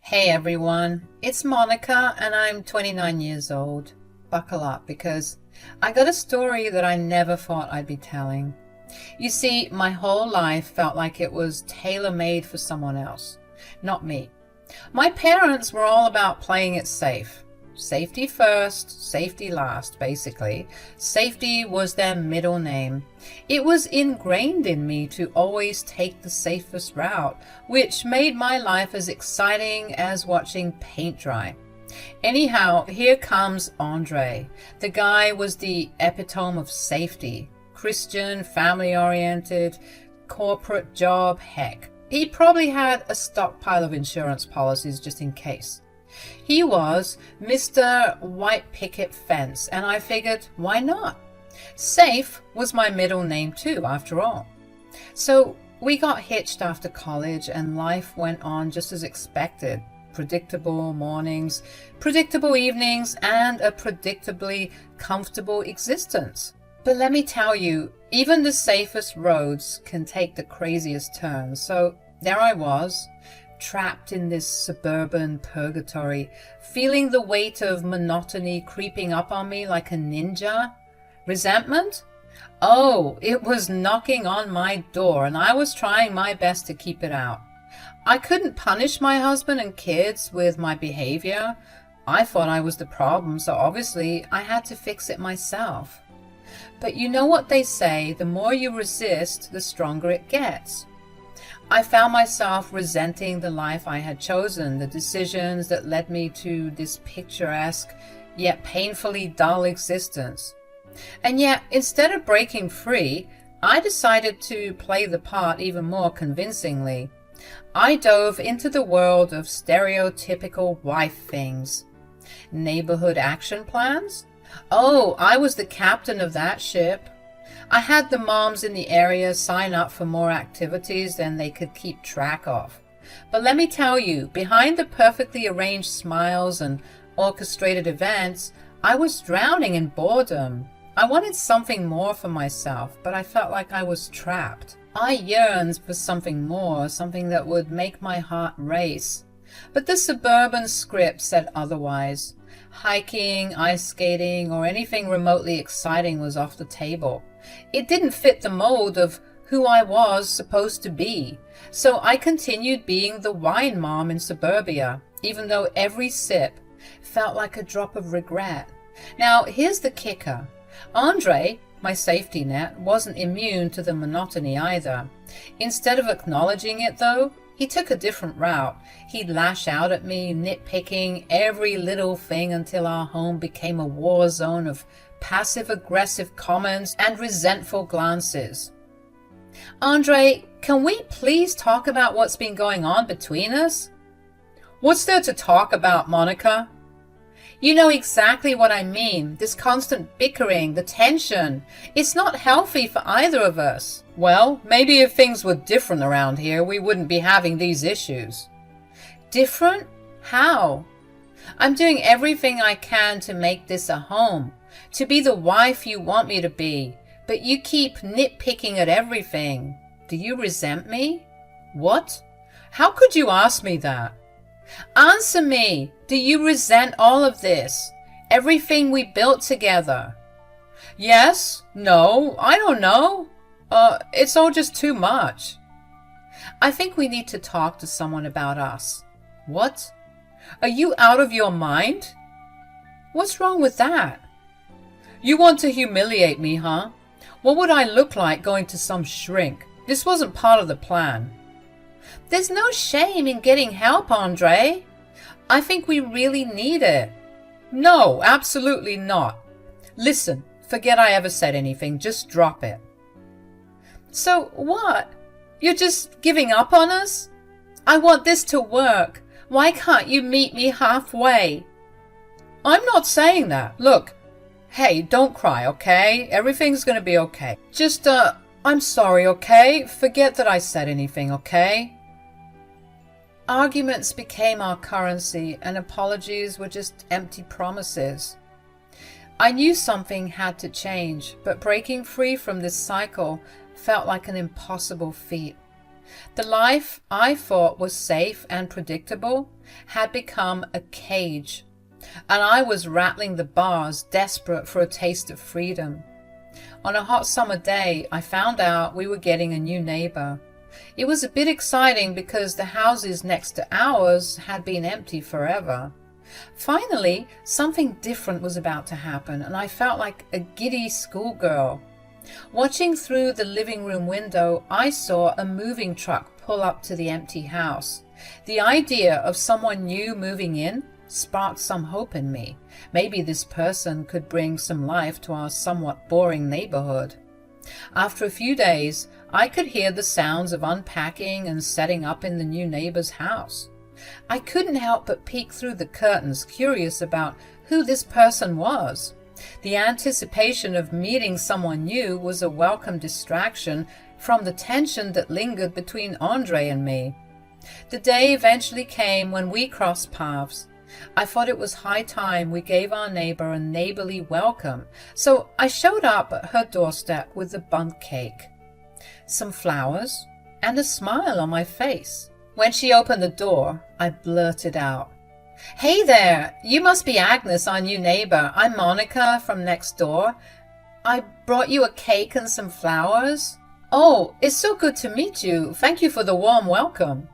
Hey everyone, it's Monica and I'm 29 years old. Buckle up because I got a story that I never thought I'd be telling. You see, my whole life felt like it was tailor-made for someone else, not me. My parents were all about playing it safe. Safety first, safety last, basically. Safety was their middle name. It was ingrained in me to always take the safest route, which made my life as exciting as watching paint dry. Anyhow, here comes Andre. The guy was the epitome of safety. Christian, family-oriented, corporate job, heck. He probably had a stockpile of insurance policies just in case. He was Mr. White Picket Fence, and I figured, why not? Safe was my middle name too, after all. So we got hitched after college, and life went on just as expected. Predictable mornings, predictable evenings, and a predictably comfortable existence. But let me tell you, even the safest roads can take the craziest turns. So there I was, trapped in this suburban purgatory, feeling the weight of monotony creeping up on me like a ninja. Resentment? Oh, it was knocking on my door, and I was trying my best to keep it out. I couldn't punish my husband and kids with my behavior. I thought I was the problem, so obviously I had to fix it myself. But you know what they say, the more you resist, the stronger it gets. I found myself resenting the life I had chosen, the decisions that led me to this picturesque yet painfully dull existence. And yet, instead of breaking free, I decided to play the part even more convincingly. I dove into the world of stereotypical wife things. Neighborhood action plans? Oh, I was the captain of that ship. I had the moms in the area sign up for more activities than they could keep track of. But let me tell you, behind the perfectly arranged smiles and orchestrated events, I was drowning in boredom. I wanted something more for myself, but I felt like I was trapped. I yearned for something more, something that would make my heart race. But the suburban script said otherwise. Hiking, ice skating, or anything remotely exciting was off the table. It didn't fit the mold of who I was supposed to be. So I continued being the wine mom in suburbia, even though every sip felt like a drop of regret. Now, here's the kicker. Andre, my safety net, wasn't immune to the monotony either. Instead of acknowledging it, though, he took a different route. He'd lash out at me, nitpicking every little thing until our home became a war zone of passive-aggressive comments and resentful glances. Andre, can we please talk about what's been going on between us? What's there to talk about, Monica? You know exactly what I mean. This constant bickering, the tension. It's not healthy for either of us. Well, maybe if things were different around here, we wouldn't be having these issues. Different? How? I'm doing everything I can to make this a home, to be the wife you want me to be, but you keep nitpicking at everything. Do you resent me? What? How could you ask me that? Answer me. Do you resent all of this? Everything we built together? Yes? No? I don't know. It's all just too much. I think we need to talk to someone about us. What? Are you out of your mind? What's wrong with that? You want to humiliate me, huh? What would I look like going to some shrink? This wasn't part of the plan. There's no shame in getting help, Andre. I think we really need it. No, absolutely not. Listen, forget I ever said anything. Just drop it. So what? You're just giving up on us? I want this to work. Why can't you meet me halfway? I'm not saying that. Look, hey, don't cry, okay? Everything's gonna be okay. Just, I'm sorry, okay? Forget that I said anything, okay? Arguments became our currency, and apologies were just empty promises. I knew something had to change, but breaking free from this cycle felt like an impossible feat. The life I thought was safe and predictable had become a cage, and I was rattling the bars, desperate for a taste of freedom. On a hot summer day, I found out we were getting a new neighbor. It was a bit exciting because the houses next to ours had been empty forever. Finally, something different was about to happen, and I felt like a giddy schoolgirl. Watching through the living room window, I saw a moving truck pull up to the empty house. The idea of someone new moving in sparked some hope in me. Maybe this person could bring some life to our somewhat boring neighborhood. After a few days, I could hear the sounds of unpacking and setting up in the new neighbor's house. I couldn't help but peek through the curtains, curious about who this person was. The anticipation of meeting someone new was a welcome distraction from the tension that lingered between Andre and me. The day eventually came when we crossed paths. I thought it was high time we gave our neighbor a neighborly welcome, so I showed up at her doorstep with a bundt cake, some flowers, and a smile on my face. When she opened the door, I blurted out, "Hey there, you must be Agnes, our new neighbor. I'm Monica from next door. I brought you a cake and some flowers." "Oh, it's so good to meet you. Thank you for the warm welcome."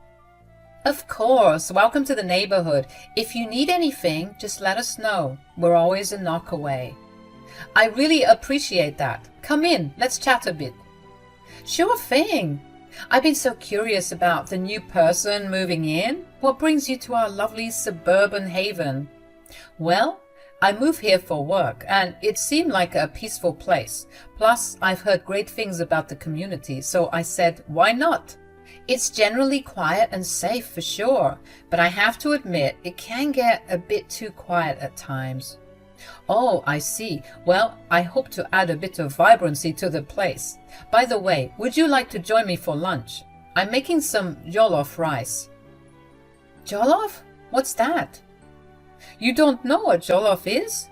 "Of course, welcome to the neighborhood. If you need anything, just let us know. We're always a knock away." "I really appreciate that. Come in, let's chat a bit." "Sure thing. I've been so curious about the new person moving in. What brings you to our lovely suburban haven?" "Well, I moved here for work, and it seemed like a peaceful place. Plus, I've heard great things about the community, so I said, why not? It's generally quiet and safe for sure, but I have to admit it can get a bit too quiet at times." "Oh, I see. Well, I hope to add a bit of vibrancy to the place. By the way, would you like to join me for lunch? I'm making some jollof rice." "Jollof? What's that?" "You don't know what jollof is?"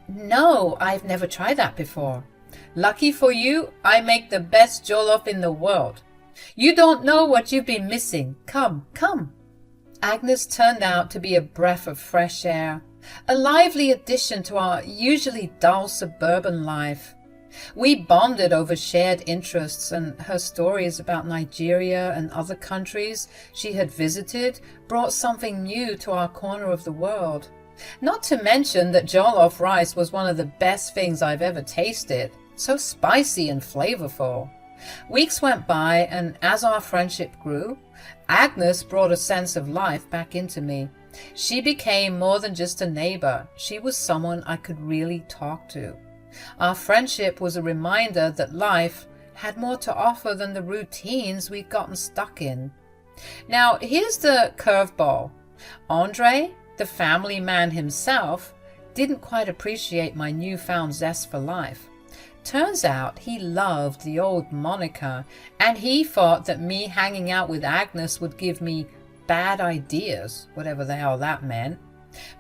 "No, I've never tried that before." "Lucky for you, I make the best jollof in the world. You don't know what you've been missing. Come, come." Agnes turned out to be a breath of fresh air, a lively addition to our usually dull suburban life. We bonded over shared interests, and her stories about Nigeria and other countries she had visited brought something new to our corner of the world. Not to mention that jollof rice was one of the best things I've ever tasted, so spicy and flavorful. Weeks went by, and as our friendship grew, Agnes brought a sense of life back into me. She became more than just a neighbor. She was someone I could really talk to. Our friendship was a reminder that life had more to offer than the routines we'd gotten stuck in. Now, here's the curveball. Andre, the family man himself, didn't quite appreciate my newfound zest for life. Turns out he loved the old Monica, and he thought that me hanging out with Agnes would give me bad ideas, whatever the hell that meant.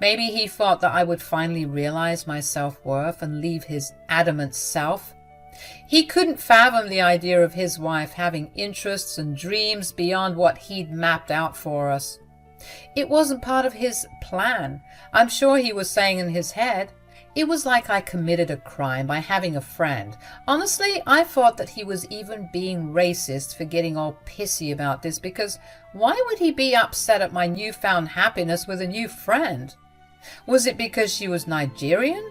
Maybe he thought that I would finally realize my self-worth and leave his adamant self. He couldn't fathom the idea of his wife having interests and dreams beyond what he'd mapped out for us. It wasn't part of his plan. I'm sure he was saying in his head, "It was like I committed a crime by having a friend." Honestly, I thought that he was even being racist for getting all pissy about this, because why would he be upset at my newfound happiness with a new friend? Was it because she was Nigerian?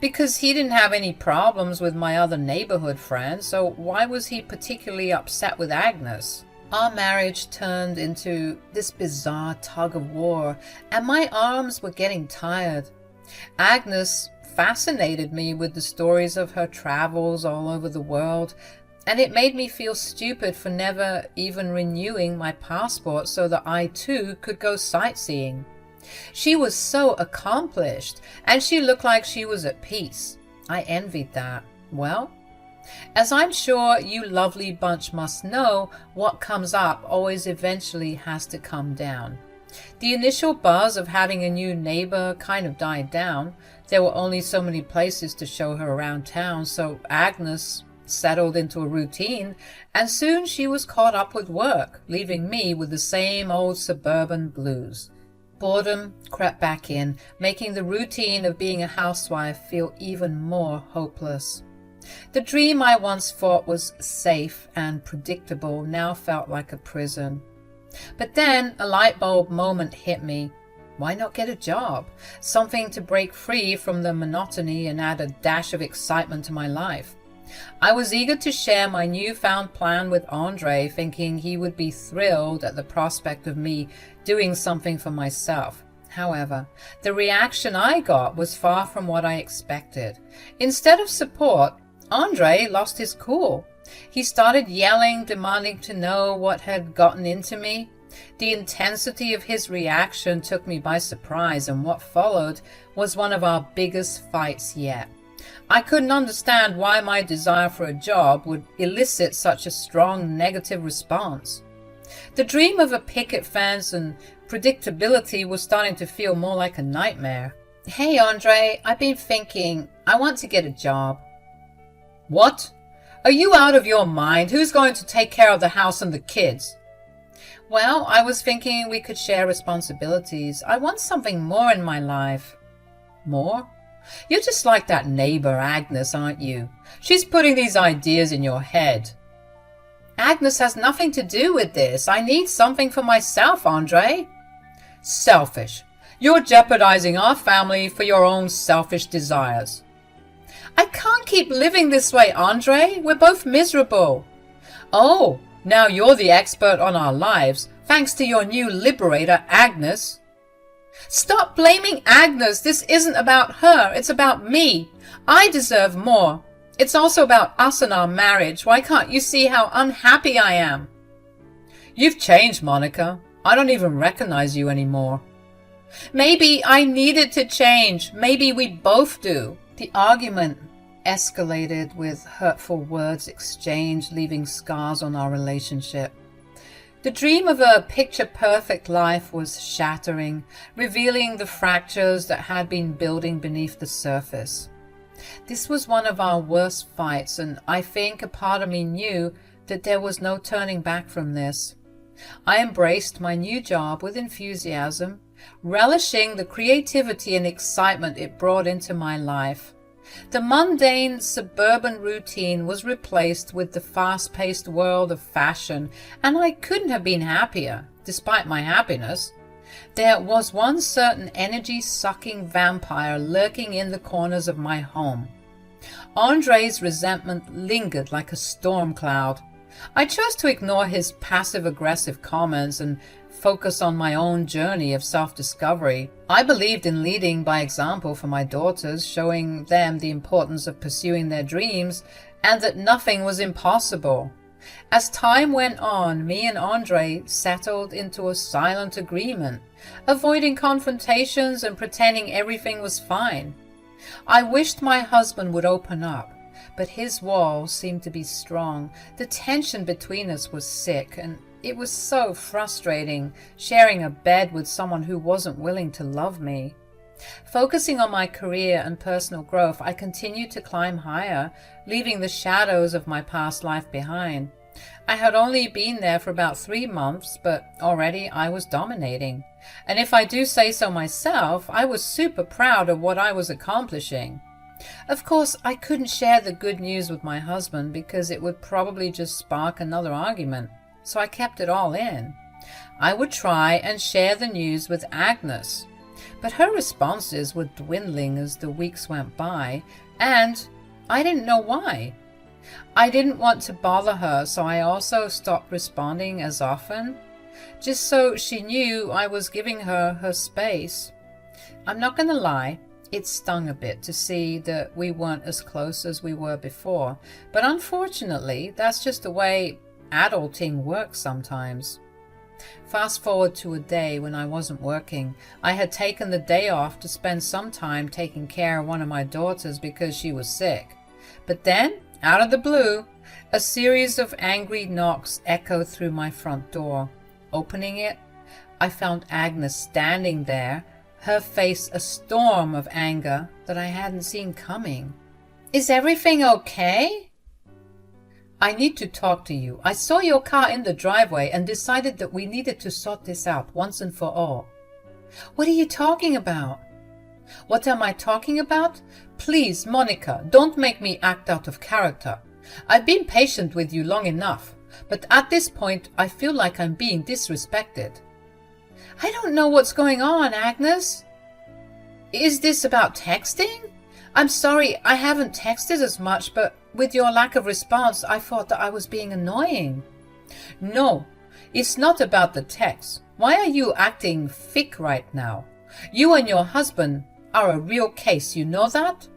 Because he didn't have any problems with my other neighborhood friends, so why was he particularly upset with Agnes? Our marriage turned into this bizarre tug of war, and my arms were getting tired. Agnes fascinated me with the stories of her travels all over the world, and it made me feel stupid for never even renewing my passport so that I too could go sightseeing. She was so accomplished, and she looked like she was at peace. I envied that. Well, as I'm sure you lovely bunch must know, what comes up always eventually has to come down. The initial buzz of having a new neighbor kind of died down. There were only so many places to show her around town, so Agnes settled into a routine, and soon she was caught up with work, leaving me with the same old suburban blues. Boredom crept back in, making the routine of being a housewife feel even more hopeless. The dream I once thought was safe and predictable now felt like a prison. But then a light bulb moment hit me. Why not get a job? Something to break free from the monotony and add a dash of excitement to my life. I was eager to share my newfound plan with Andre, thinking he would be thrilled at the prospect of me doing something for myself. However, the reaction I got was far from what I expected. Instead of support, Andre lost his cool. He started yelling, demanding to know what had gotten into me. The intensity of his reaction took me by surprise, and what followed was one of our biggest fights yet. I couldn't understand why my desire for a job would elicit such a strong negative response. The dream of a picket fence and predictability was starting to feel more like a nightmare. "Hey, Andre, I've been thinking, I want to get a job." "What? Are you out of your mind? Who's going to take care of the house and the kids?" "Well, I was thinking we could share responsibilities. I want something more in my life." "More? You're just like that neighbor Agnes, aren't you? She's putting these ideas in your head." "Agnes has nothing to do with this. I need something for myself, Andre." "Selfish. You're jeopardizing our family for your own selfish desires." "I can't keep living this way, Andre. We're both miserable." "Oh, now you're the expert on our lives, thanks to your new liberator, Agnes." "Stop blaming Agnes. This isn't about her. It's about me. I deserve more. It's also about us and our marriage. Why can't you see how unhappy I am?" "You've changed, Monica. I don't even recognize you anymore." "Maybe I needed to change. Maybe we both do." The argument escalated with hurtful words exchanged, leaving scars on our relationship. The dream of a picture-perfect life was shattering, revealing the fractures that had been building beneath the surface. This was one of our worst fights, and I think a part of me knew that there was no turning back from this. I embraced my new job with enthusiasm, relishing the creativity and excitement it brought into my life. The mundane suburban routine was replaced with the fast-paced world of fashion, and I couldn't have been happier, despite my happiness. There was one certain energy-sucking vampire lurking in the corners of my home. Andre's resentment lingered like a storm cloud. I chose to ignore his passive-aggressive comments and focus on my own journey of self-discovery. I believed in leading by example for my daughters, showing them the importance of pursuing their dreams and that nothing was impossible. As time went on, me and Andre settled into a silent agreement, avoiding confrontations and pretending everything was fine. I wished my husband would open up, but his walls seemed to be strong. The tension between us was sick, and it was so frustrating sharing a bed with someone who wasn't willing to love me. Focusing on my career and personal growth, I continued to climb higher, leaving the shadows of my past life behind. I had only been there for about 3 months, but already I was dominating. And if I do say so myself, I was super proud of what I was accomplishing. Of course, I couldn't share the good news with my husband because it would probably just spark another argument. So I kept it all in. I would try and share the news with Agnes, but her responses were dwindling as the weeks went by, and I didn't know why. I didn't want to bother her, so I also stopped responding as often, just so she knew I was giving her her space. I'm not going to lie, it stung a bit to see that we weren't as close as we were before, but unfortunately, that's just the way adulting works sometimes. Fast forward to a day when I wasn't working. I had taken the day off to spend some time taking care of one of my daughters because she was sick. But then, out of the blue, a series of angry knocks echoed through my front door. Opening it, I found Agnes standing there, her face a storm of anger that I hadn't seen coming. "Is everything okay?" I need to talk to you. I saw your car in the driveway and decided that we needed to sort this out once and for all. What are you talking about? What am I talking about? Please, Monica, don't make me act out of character. I've been patient with you long enough, but at this point I feel like I'm being disrespected. I don't know what's going on, Agnes. Is this about texting? I'm sorry, I haven't texted as much, but with your lack of response, I thought that I was being annoying. No, it's not about the text. Why are you acting thick right now? You and your husband are a real case, you know that?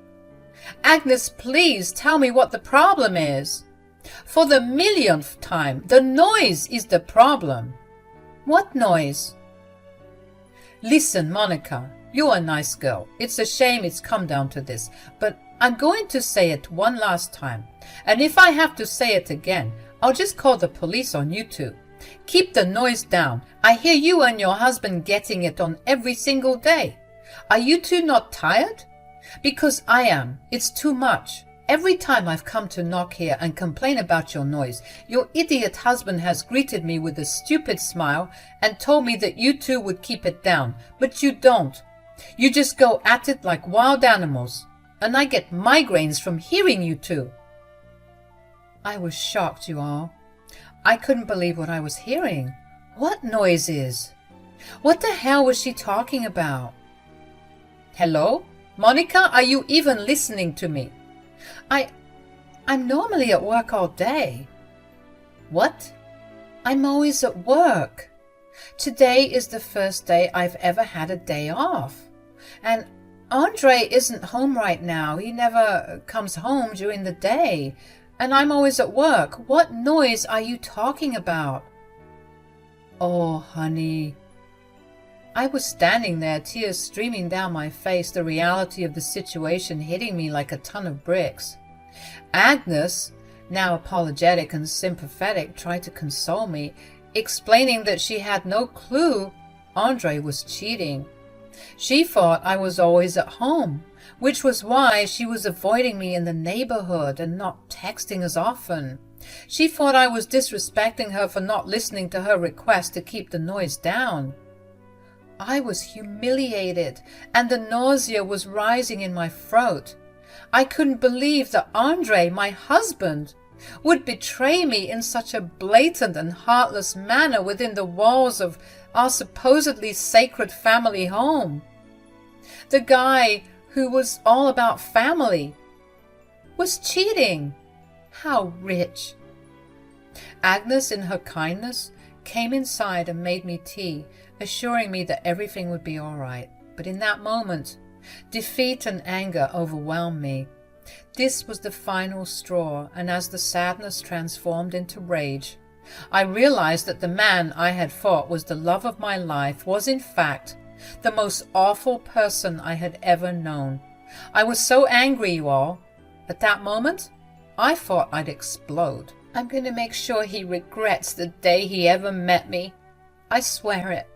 Agnes, please tell me what the problem is. For the millionth time, the noise is the problem. What noise? Listen, Monica, you're a nice girl. It's a shame it's come down to this, but I'm going to say it one last time. And if I have to say it again, I'll just call the police on you two. Keep the noise down. I hear you and your husband getting it on every single day. Are you two not tired? Because I am. It's too much. Every time I've come to knock here and complain about your noise, your idiot husband has greeted me with a stupid smile and told me that you two would keep it down, but you don't. You just go at it like wild animals, and I get migraines from hearing you two. I was shocked, you all. I couldn't believe what I was hearing. What noises? What the hell was she talking about? Hello? Monica, are you even listening to me? I'm normally at work all day. What? I'm always at work. Today is the first day I've ever had a day off. And Andre isn't home right now. He never comes home during the day. And I'm always at work. What noise are you talking about? Oh, honey. I was standing there, tears streaming down my face, the reality of the situation hitting me like a ton of bricks. Agnes, now apologetic and sympathetic, tried to console me, explaining that she had no clue Andre was cheating. She thought I was always at home, which was why she was avoiding me in the neighborhood and not texting as often. She thought I was disrespecting her for not listening to her request to keep the noise down. I was humiliated, and the nausea was rising in my throat. I couldn't believe that Andre, my husband, would betray me in such a blatant and heartless manner within the walls of our supposedly sacred family home. The guy who was all about family was cheating. How rich! Agnes, in her kindness, came inside and made me tea, assuring me that everything would be all right. But in that moment, defeat and anger overwhelmed me. This was the final straw, and as the sadness transformed into rage, I realized that the man I had thought was the love of my life was in fact the most awful person I had ever known. I was so angry, you all. At that moment, I thought I'd explode. I'm going to make sure he regrets the day he ever met me. I swear it.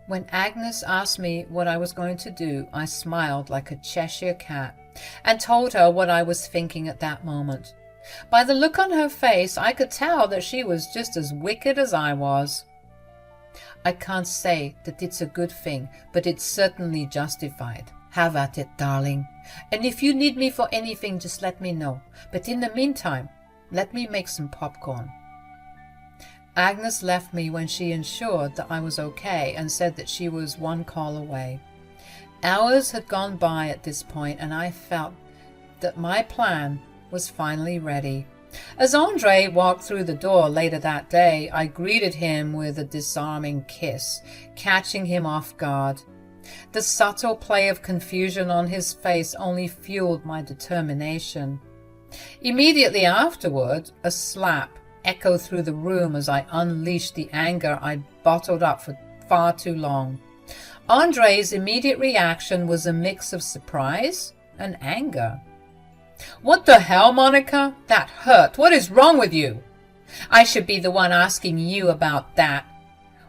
When Agnes asked me what I was going to do, I smiled like a Cheshire cat and told her what I was thinking at that moment. By the look on her face, I could tell that she was just as wicked as I was. I can't say that it's a good thing, but it's certainly justified. Have at it, darling. And if you need me for anything, just let me know. But in the meantime, let me make some popcorn. Agnes left me when she ensured that I was okay and said that she was one call away. Hours had gone by at this point, and I felt that my plan was finally ready. As Andre walked through the door later that day, I greeted him with a disarming kiss, catching him off guard. The subtle play of confusion on his face only fueled my determination. Immediately afterward, a slap echoed through the room as I unleashed the anger I'd bottled up for far too long. Andre's immediate reaction was a mix of surprise and anger. What the hell, Monica? That hurt. What is wrong with you? I should be the one asking you about that.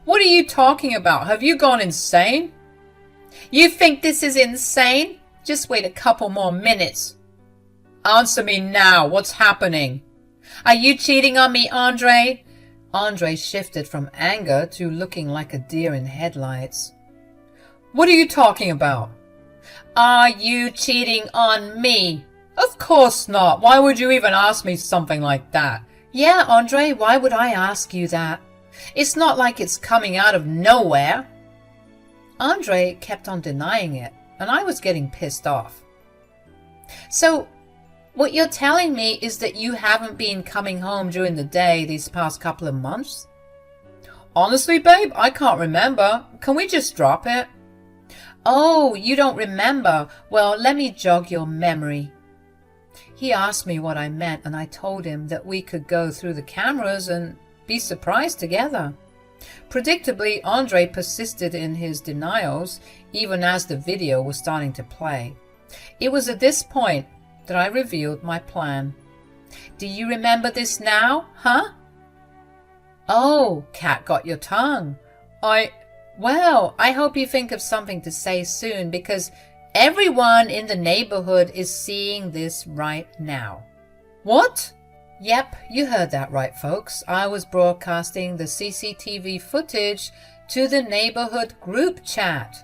What are you talking about? Have you gone insane? You think this is insane? Just wait a couple more minutes. Answer me now. What's happening? Are you cheating on me, Andre? Andre shifted from anger to looking like a deer in headlights. What are you talking about? Are you cheating on me? Of course not. Why would you even ask me something like that? Yeah, Andre, why would I ask you that? It's not like it's coming out of nowhere. Andre kept on denying it, and I was getting pissed off. So, what you're telling me is that you haven't been coming home during the day these past couple of months? Honestly, babe, I can't remember. Can we just drop it? Oh, you don't remember? Well, let me jog your memory. He asked me what I meant, and I told him that we could go through the cameras and be surprised together. Predictably, Andre persisted in his denials, even as the video was starting to play. It was at this point that I revealed my plan. Do you remember this now, huh? Oh, cat got your tongue. Well, I hope you think of something to say soon, because everyone in the neighborhood is seeing this right now. What? Yep, you heard that right, folks. I was broadcasting the CCTV footage to the neighborhood group chat.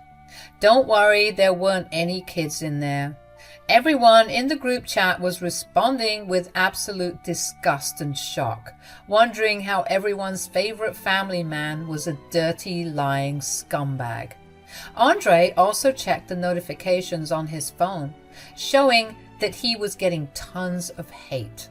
Don't worry, there weren't any kids in there. Everyone in the group chat was responding with absolute disgust and shock, wondering how everyone's favorite family man was a dirty, lying scumbag. Andre also checked the notifications on his phone, showing that he was getting tons of hate.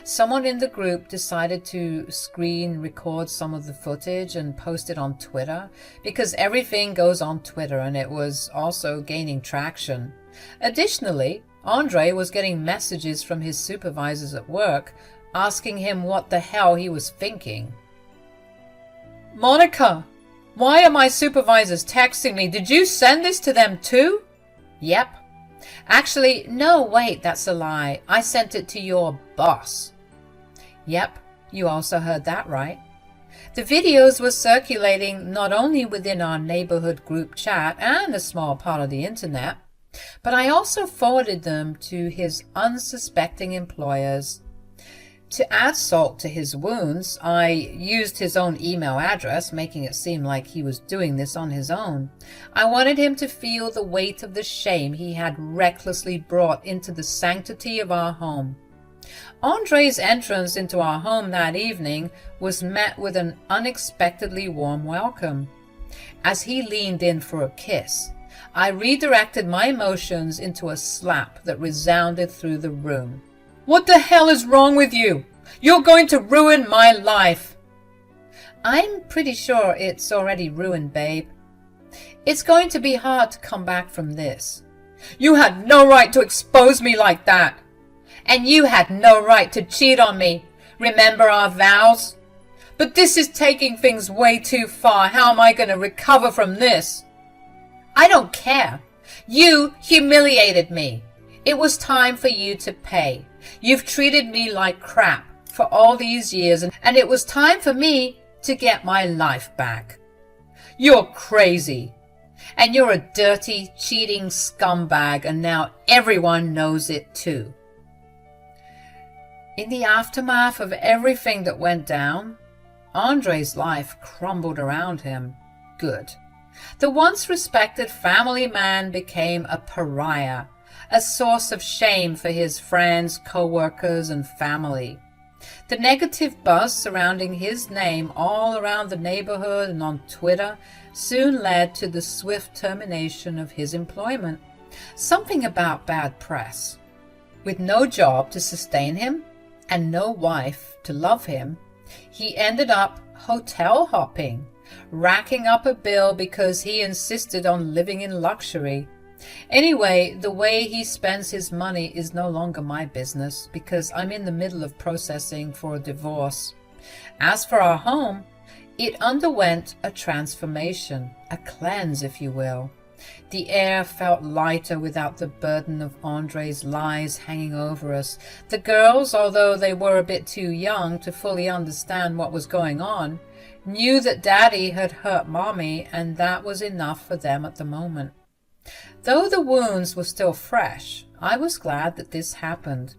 Someone in the group decided to screen record some of the footage and post it on Twitter, because everything goes on Twitter and it was also gaining traction. Additionally, Andre was getting messages from his supervisors at work asking him what the hell he was thinking. Monica, why are my supervisors texting me? Did you send this to them too? Yep. Actually, no, wait, that's a lie. I sent it to your boss. Yep, you also heard that right. The videos were circulating not only within our neighborhood group chat and a small part of the internet, but I also forwarded them to his unsuspecting employers. To add salt to his wounds, I used his own email address, making it seem like he was doing this on his own. I wanted him to feel the weight of the shame he had recklessly brought into the sanctity of our home. Andre's entrance into our home that evening was met with an unexpectedly warm welcome. As he leaned in for a kiss, I redirected my emotions into a slap that resounded through the room. What the hell is wrong with you? You're going to ruin my life. I'm pretty sure it's already ruined, babe. It's going to be hard to come back from this. You had no right to expose me like that. And you had no right to cheat on me. Remember our vows? But this is taking things way too far. How am I going to recover from this? I don't care. You humiliated me. It was time for you to pay. You've treated me like crap for all these years, and it was time for me to get my life back. You're crazy. And you're a dirty, cheating scumbag, and now everyone knows it too. In the aftermath of everything that went down, Andre's life crumbled around him. Good. The once respected family man became a pariah, a source of shame for his friends, co-workers, and family. The negative buzz surrounding his name all around the neighborhood and on Twitter soon led to the swift termination of his employment. Something about bad press. With no job to sustain him and no wife to love him, he ended up hotel hopping, racking up a bill because he insisted on living in luxury. Anyway, the way he spends his money is no longer my business because I'm in the middle of processing for a divorce. As for our home, it underwent a transformation, a cleanse, if you will. The air felt lighter without the burden of Andre's lies hanging over us. The girls, although they were a bit too young to fully understand what was going on, knew that Daddy had hurt Mommy, and that was enough for them at the moment. Though the wounds were still fresh, I was glad that this happened.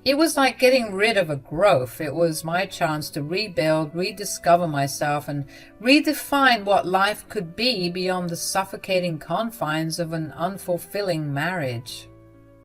It was like getting rid of a growth. It was my chance to rebuild, rediscover myself, and redefine what life could be beyond the suffocating confines of an unfulfilling marriage.